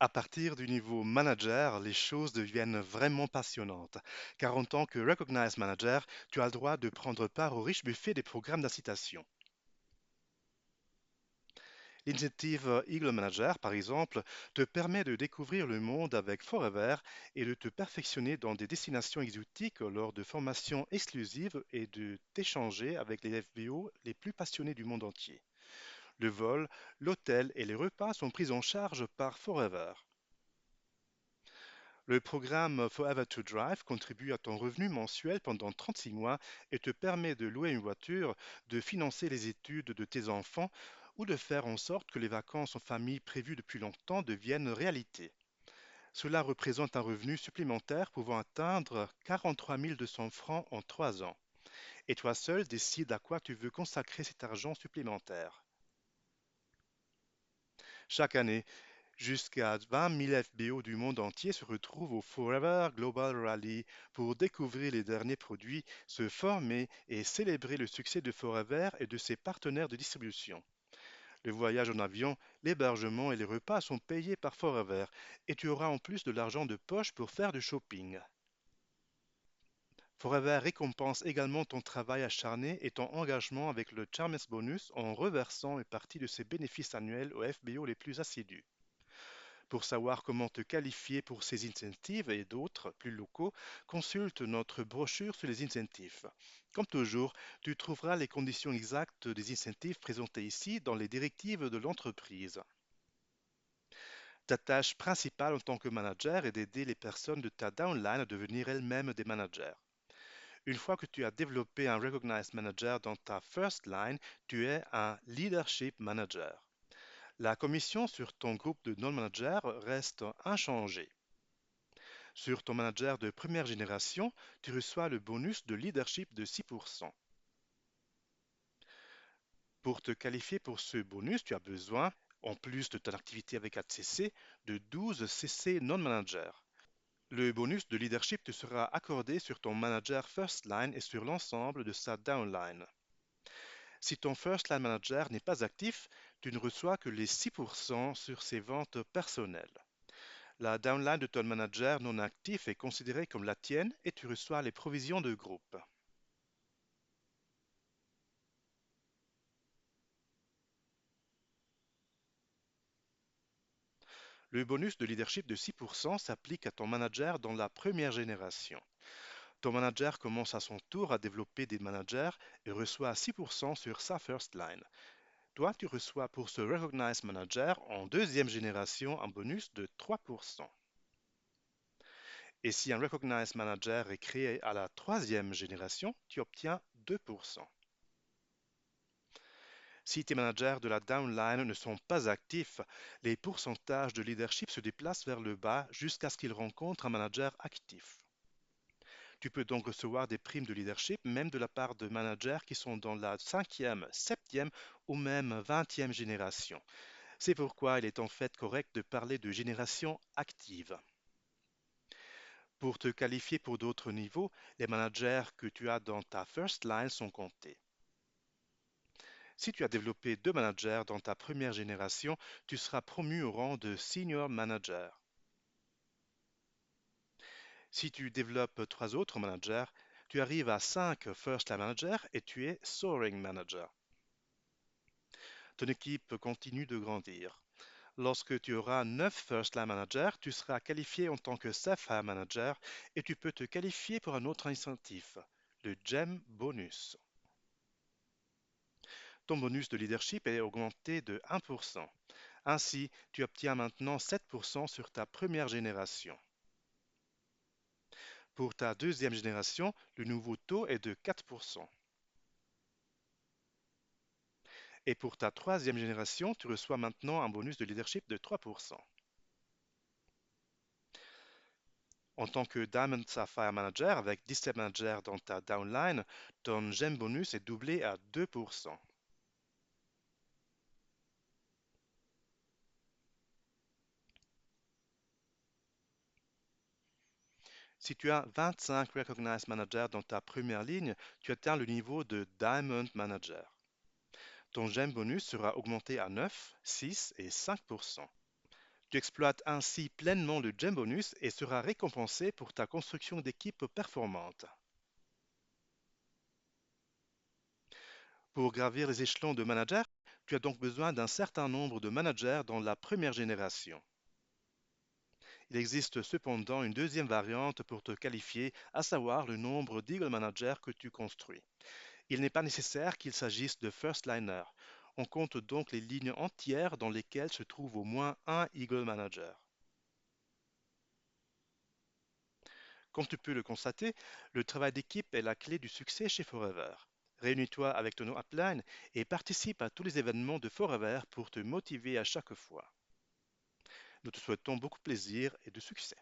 À partir du niveau manager, les choses deviennent vraiment passionnantes, car en tant que Recognized Manager, tu as le droit de prendre part au riche buffet des programmes d'incitation. L'initiative Eagle Manager, par exemple, te permet de découvrir le monde avec Forever et de te perfectionner dans des destinations exotiques lors de formations exclusives et de t'échanger avec les FBO les plus passionnés du monde entier. Le vol, l'hôtel et les repas sont pris en charge par Forever. Le programme Forever to Drive contribue à ton revenu mensuel pendant 36 mois et te permet de louer une voiture, de financer les études de tes enfants ou de faire en sorte que les vacances en famille prévues depuis longtemps deviennent réalité. Cela représente un revenu supplémentaire pouvant atteindre 43 200 francs en 3 ans. Et toi seul décides à quoi tu veux consacrer cet argent supplémentaire. Chaque année, jusqu'à 20 000 FBO du monde entier se retrouvent au Forever Global Rally pour découvrir les derniers produits, se former et célébrer le succès de Forever et de ses partenaires de distribution. Le voyage en avion, l'hébergement et les repas sont payés par Forever et tu auras en plus de l'argent de poche pour faire du shopping. Forever récompense également ton travail acharné et ton engagement avec le Charmes Bonus en reversant une partie de ses bénéfices annuels aux FBO les plus assidus. Pour savoir comment te qualifier pour ces incentives et d'autres plus locaux, consulte notre brochure sur les incentives. Comme toujours, tu trouveras les conditions exactes des incentives présentées ici dans les directives de l'entreprise. Ta tâche principale en tant que manager est d'aider les personnes de ta downline à devenir elles-mêmes des managers. Une fois que tu as développé un Recognized Manager dans ta first line, tu es un Leadership Manager. La commission sur ton groupe de non-managers reste inchangée. Sur ton manager de première génération, tu reçois le bonus de leadership de 6%. Pour te qualifier pour ce bonus, tu as besoin, en plus de ton activité avec HCC, de 12 CC non-managers. Le bonus de leadership te sera accordé sur ton manager first line et sur l'ensemble de sa downline. Si ton first line manager n'est pas actif, tu ne reçois que les 6% sur ses ventes personnelles. La downline de ton manager non actif est considérée comme la tienne et tu reçois les provisions de groupe. Le bonus de leadership de 6% s'applique à ton manager dans la première génération. Ton manager commence à son tour à développer des managers et reçoit 6% sur sa first line. Toi, tu reçois pour ce Recognized Manager en deuxième génération un bonus de 3%. Et si un Recognized Manager est créé à la troisième génération, tu obtiens 2%. Si tes managers de la downline ne sont pas actifs, les pourcentages de leadership se déplacent vers le bas jusqu'à ce qu'ils rencontrent un manager actif. Tu peux donc recevoir des primes de leadership même de la part de managers qui sont dans la cinquième, septième ou même vingtième génération. C'est pourquoi il est en fait correct de parler de génération active. Pour te qualifier pour d'autres niveaux, les managers que tu as dans ta first line sont comptés. Si tu as développé deux managers dans ta première génération, tu seras promu au rang de Senior Manager. Si tu développes trois autres managers, tu arrives à 5 First Line Managers et tu es Soaring Manager. Ton équipe continue de grandir. Lorsque tu auras 9 First Line Managers, tu seras qualifié en tant que Sapphire Manager et tu peux te qualifier pour un autre incentive, le Gem Bonus. Ton bonus de leadership est augmenté de 1%. Ainsi, tu obtiens maintenant 7% sur ta première génération. Pour ta deuxième génération, le nouveau taux est de 4%. Et pour ta troisième génération, tu reçois maintenant un bonus de leadership de 3%. En tant que Diamond Sapphire Manager avec 17 managers dans ta downline, ton gem bonus est doublé à 2%. Si tu as 25 Recognized Managers dans ta première ligne, tu atteins le niveau de Diamond Manager. Ton gem bonus sera augmenté à 9, 6 et 5%. Tu exploites ainsi pleinement le Gem Bonus et seras récompensé pour ta construction d'équipe performante. Pour gravir les échelons de manager, tu as donc besoin d'un certain nombre de managers dans la première génération. Il existe cependant une deuxième variante pour te qualifier, à savoir le nombre d'Eagle Managers que tu construis. Il n'est pas nécessaire qu'il s'agisse de first liner. On compte donc les lignes entières dans lesquelles se trouve au moins un Eagle Manager. Comme tu peux le constater, le travail d'équipe est la clé du succès chez Forever. Réunis-toi avec ton upline et participe à tous les événements de Forever pour te motiver à chaque fois. Nous te souhaitons beaucoup de plaisir et de succès.